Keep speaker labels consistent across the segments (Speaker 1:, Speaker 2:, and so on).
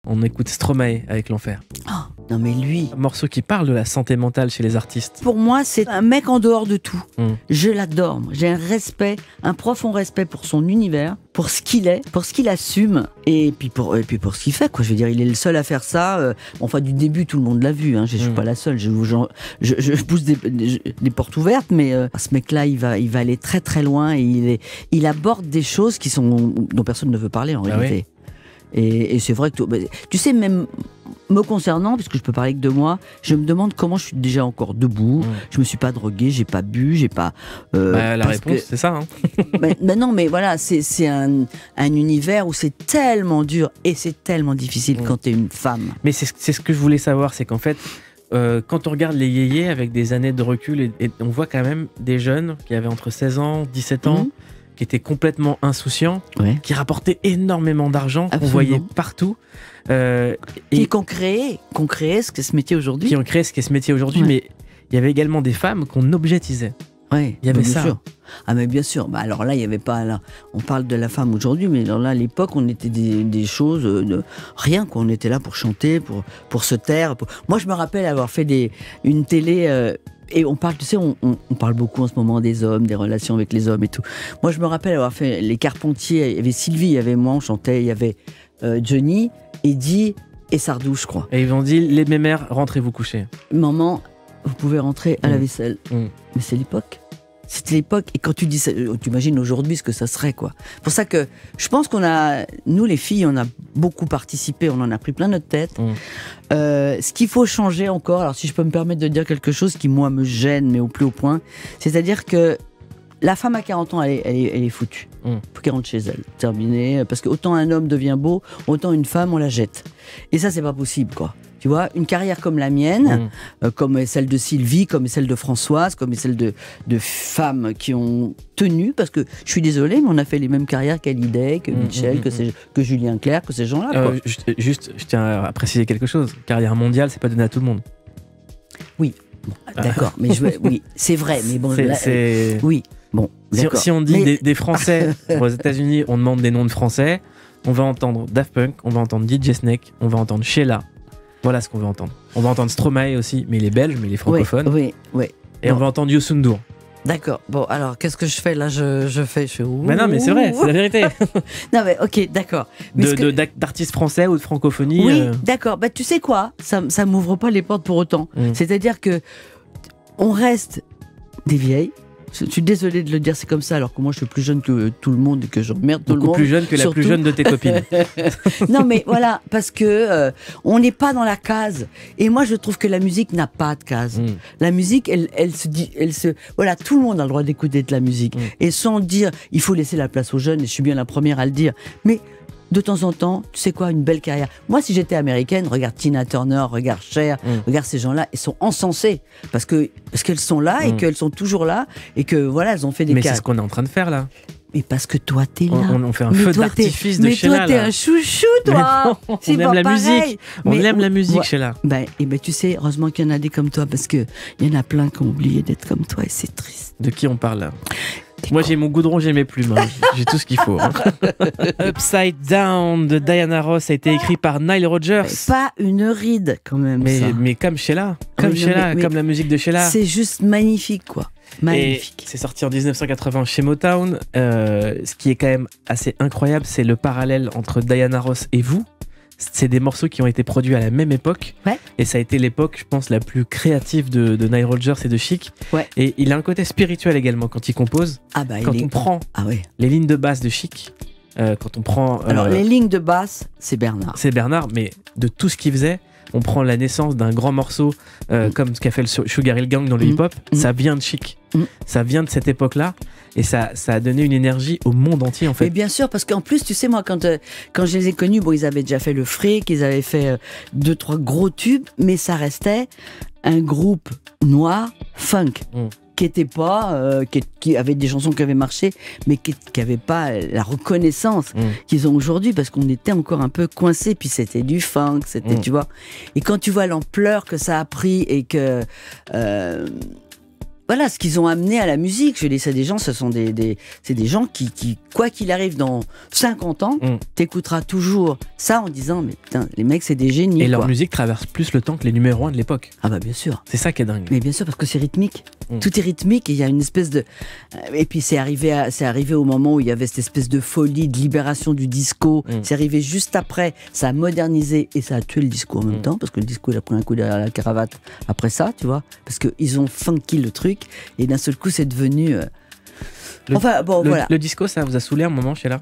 Speaker 1: On écoute Stromae avec l'enfer.
Speaker 2: Oh, non mais lui,
Speaker 1: Un morceau qui parle de la santé mentale chez les artistes.
Speaker 2: pour moi, c'est un mec en dehors de tout.
Speaker 1: Mm.
Speaker 2: Je l'adore. J'ai un respect, un profond respect pour son univers, pour ce qu'il est, pour ce qu'il assume, et puis pour ce qu'il fait, quoi. Je veux dire, il est le seul à faire ça. Enfin, du début, tout le monde l'a vu. Hein. Je suis pas la seule. Je pousse des portes ouvertes, mais ce mec-là, il va aller très très loin, et il aborde des choses dont personne ne veut parler en réalité.
Speaker 1: Oui.
Speaker 2: Et c'est vrai que tu sais, même me concernant, puisque je peux parler que de moi, je me demande comment je suis déjà encore debout. Je me suis pas drogué, j'ai pas bu, j'ai pas.
Speaker 1: La réponse, c'est ça. Hein.
Speaker 2: Mais non, mais voilà, c'est un univers où c'est tellement dur et c'est tellement difficile quand t'es une femme.
Speaker 1: Mais c'est ce que je voulais savoir, c'est qu'en fait, quand on regarde les yéyés avec des années de recul, et on voit quand même des jeunes qui avaient entre 16 ans, 17 ans, qui étaient complètement insouciants, qui rapportaient énormément d'argent, qu'on voyait partout.
Speaker 2: Et qu'on créait ce qu'est ce métier aujourd'hui.
Speaker 1: Qui ont créé ce qu'est ce métier aujourd'hui, mais il y avait également des femmes qu'on objetisait.
Speaker 2: Oui,
Speaker 1: il y avait
Speaker 2: bien
Speaker 1: ça.
Speaker 2: Sûr. Ah mais bien sûr. Bah alors là, il y avait pas. Là, on parle de la femme aujourd'hui, mais alors là, à l'époque, on était des choses de rien. Quoi. On était là pour chanter, pour se taire. Moi, je me rappelle avoir fait une télé. Et on parle, tu sais, on parle beaucoup en ce moment des hommes, des relations avec les hommes et tout. Moi, je me rappelle avoir fait les Carpentiers. Il y avait Sylvie, il y avait moi, on chantait. Il y avait Johnny, Eddie et Sardou, je crois.
Speaker 1: Et ils ont dit, les mémères, rentrez vous coucher.
Speaker 2: Maman, vous pouvez rentrer à la vaisselle. Mais c'est l'époque. C'était l'époque. Et quand tu dis ça, tu imagines aujourd'hui ce que ça serait, quoi. C'est pour ça que je pense nous les filles, on a beaucoup participé, on en a pris plein notre tête. Ce qu'il faut changer encore, alors si je peux me permettre de dire quelque chose qui, moi, me gêne, mais au plus haut point, c'est-à-dire que la femme à 40 ans, elle est foutue. Faut qu'elle rentre chez elle. Terminé. Parce que autant un homme devient beau, autant une femme, on la jette. Et ça, c'est pas possible, quoi. Tu vois, une carrière comme la mienne, comme celle de Sylvie, comme celle de Françoise, comme celle de femmes qui ont tenu, parce que je suis désolée, mais on a fait les mêmes carrières qu'Hallyday, que Mitchell, que Julien Clerc, que ces gens-là. Quoi.
Speaker 1: Juste, je tiens à préciser quelque chose. Carrière mondiale, c'est pas donné à tout le monde.
Speaker 2: Oui, bon, d'accord, mais oui, c'est vrai, mais bon, oui, bon.
Speaker 1: Si on dit des Français aux États-Unis, on demande des noms de Français. On va entendre Daft Punk, on va entendre DJ Snake, on va entendre Sheila. Voilà ce qu'on veut entendre. On va entendre Stromae aussi, mais il est belge, mais il est francophone.
Speaker 2: Oui.
Speaker 1: Et on va entendre Youssou N'Dour.
Speaker 2: D'accord. Bon, alors, qu'est-ce que je fais là? Je fais.
Speaker 1: Mais non, mais c'est vrai, c'est la vérité.
Speaker 2: Non, mais ok, d'accord.
Speaker 1: D'artistes français ou de francophonie.
Speaker 2: Oui, d'accord. Bah, tu sais quoi? Ça m'ouvre pas les portes pour autant. C'est-à-dire que on reste des vieilles. Je suis désolée de le dire, c'est comme ça, alors que moi je suis plus jeune que tout le monde et que j'emmerde tout le monde.
Speaker 1: Beaucoup plus jeune que la plus jeune de tes copines.
Speaker 2: Non mais voilà, parce que on n'est pas dans la case. Et moi je trouve que la musique n'a pas de case. La musique, voilà, tout le monde a le droit d'écouter de la musique. Et sans dire, il faut laisser la place aux jeunes, et je suis bien la première à le dire. Mais de temps en temps, tu sais quoi, une belle carrière. Moi, si j'étais américaine, regarde Tina Turner, regarde Cher, regarde ces gens-là, ils sont encensés parce qu'elles sont là et qu'elles sont toujours là et que voilà, elles ont fait des
Speaker 1: Mais c'est ce qu'on est en train de faire là.
Speaker 2: Mais parce que toi, t'es là.
Speaker 1: On fait un feu d'artifice de Sheila.
Speaker 2: Mais toi, t'es un chouchou, toi.
Speaker 1: On aime la musique. On aime la musique, Sheila.
Speaker 2: Tu sais, heureusement qu'il y en a des comme toi, parce qu'il y en a plein qui ont oublié d'être comme toi et c'est triste.
Speaker 1: De qui on parle là? Moi j'ai mon goudron, j'ai mes plumes, j'ai tout ce qu'il faut. Upside Down de Diana Ross a été écrit par Nile Rodgers.
Speaker 2: Mais pas une ride quand même.
Speaker 1: Mais comme Sheila, comme la musique de Sheila.
Speaker 2: C'est juste magnifique quoi. Magnifique.
Speaker 1: C'est sorti en 1980 chez Motown. Ce qui est quand même assez incroyable, c'est le parallèle entre Diana Ross et vous. C'est des morceaux qui ont été produits à la même époque. Et ça a été l'époque, je pense, la plus créative de Nile Rodgers et de Chic. Et il a un côté spirituel également quand il compose. Quand on prend les lignes de basse de Chic, quand on prend...
Speaker 2: Alors, les lignes de basse, c'est Bernard.
Speaker 1: C'est Bernard, mais de tout ce qu'il faisait, on prend la naissance d'un grand morceau comme ce qu'a fait le Sugar Hill Gang dans le hip-hop. Ça vient de Chic. Ça vient de cette époque-là. Et ça a donné une énergie au monde entier, en fait.
Speaker 2: Mais bien sûr, parce qu'en plus, tu sais, moi, quand je les ai connus, bon, ils avaient déjà fait le Fric, ils avaient fait 2-3 gros tubes, mais ça restait un groupe noir, funk, qui était pas, qui avait des chansons qui avaient marché, mais qui n'avaient pas la reconnaissance qu'ils ont aujourd'hui, parce qu'on était encore un peu coincés, puis c'était du funk, c'était, tu vois. Et quand tu vois l'ampleur que ça a pris et que... voilà, ce qu'ils ont amené à la musique. Je dis ça, des gens, c'est des gens qui, quoi qu'il arrive dans 50 ans, t'écouteras toujours ça en disant, mais putain, les mecs, c'est des génies.
Speaker 1: Et leur musique traverse plus le temps que les numéros 1 de l'époque.
Speaker 2: Ah bah bien sûr.
Speaker 1: C'est ça qui est dingue.
Speaker 2: Mais bien sûr, parce que c'est rythmique. Tout est rythmique et il y a une espèce de... Et puis c'est arrivé au moment où il y avait cette espèce de folie, de libération du disco. C'est arrivé juste après, ça a modernisé et ça a tué le disco en même temps, parce que le disco, il a pris un coup derrière la cravate après ça, tu vois, parce qu'ils ont funky le truc. Et d'un seul coup, c'est devenu... Enfin, bon, voilà.
Speaker 1: Le disco, ça vous a saoulé un moment, Sheila?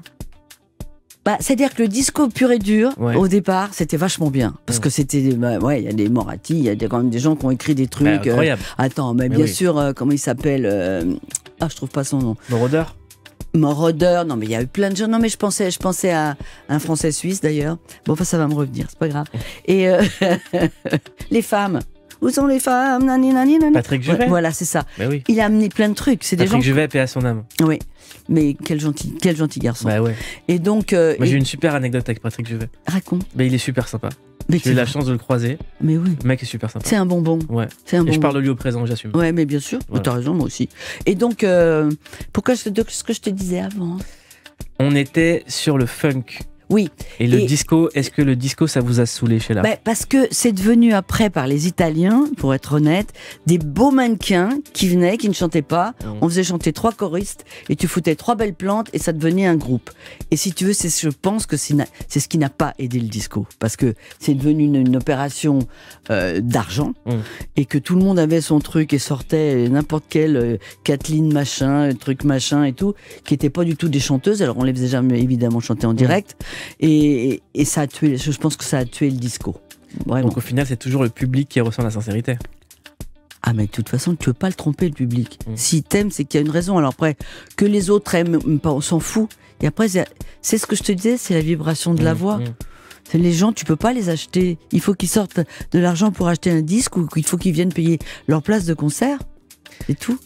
Speaker 2: Bah, c'est-à-dire que le disco pur et dur, au départ, c'était vachement bien. Parce que c'était... ouais, il y a des Moratti, il y a quand même des gens qui ont écrit des trucs...
Speaker 1: incroyable.
Speaker 2: Attends, mais bien sûr, comment il s'appelle je trouve pas son nom. Moroder, non mais il y a eu plein de gens. Non mais je pensais à un Français suisse d'ailleurs. Bon, enfin ça va me revenir, c'est pas grave. Et les femmes... Où sont les femmes? Nani, nani, nani.
Speaker 1: Patrick Juvet.
Speaker 2: Voilà, c'est ça.
Speaker 1: Oui.
Speaker 2: Il a amené plein de trucs. C'est des gens.
Speaker 1: Patrick Juvet, paix à son âme.
Speaker 2: Oui, mais quel gentil garçon.
Speaker 1: Bah ouais.
Speaker 2: Et donc.
Speaker 1: Moi, j'ai une super anecdote avec Patrick Juvet.
Speaker 2: Raconte.
Speaker 1: Mais il est super sympa.
Speaker 2: J'ai
Speaker 1: eu la chance de le croiser.
Speaker 2: Mais oui.
Speaker 1: Le mec est super sympa.
Speaker 2: C'est un bonbon.
Speaker 1: Ouais.
Speaker 2: C'est un bonbon.
Speaker 1: Et je parle de lui au présent, j'assume.
Speaker 2: Ouais, mais bien sûr. Voilà. T'as raison, moi aussi. Et donc, pourquoi ce que je te disais avant?
Speaker 1: On était sur le funk.
Speaker 2: Oui.
Speaker 1: Et le disco, est-ce que le disco, ça vous a saoulé, Sheila?
Speaker 2: Parce que c'est devenu après, par les Italiens, pour être honnête, des beaux mannequins qui venaient, qui ne chantaient pas. On faisait chanter 3 choristes et tu foutais 3 belles plantes et ça devenait un groupe. Et si tu veux, je pense que c'est ce qui n'a pas aidé le disco. Parce que c'est devenu une opération d'argent et que tout le monde avait son truc et sortait n'importe quelle Kathleen machin, truc machin et tout, qui n'étaient pas du tout des chanteuses. Alors on les faisait jamais évidemment chanter en direct. Et ça a tué, je pense que ça a tué le disco. Vraiment.
Speaker 1: Donc au final, c'est toujours le public qui ressent la sincérité.
Speaker 2: Ah mais de toute façon, tu peux pas le tromper, le public. S'il t'aime, c'est qu'il y a une raison. Alors après, que les autres aiment, on s'en fout. Et après, c'est ce que je te disais, c'est la vibration de la voix. Les gens, tu peux pas les acheter. Il faut qu'ils sortent de l'argent pour acheter un disque ou il faut qu'ils viennent payer leur place de concert. C'est tout.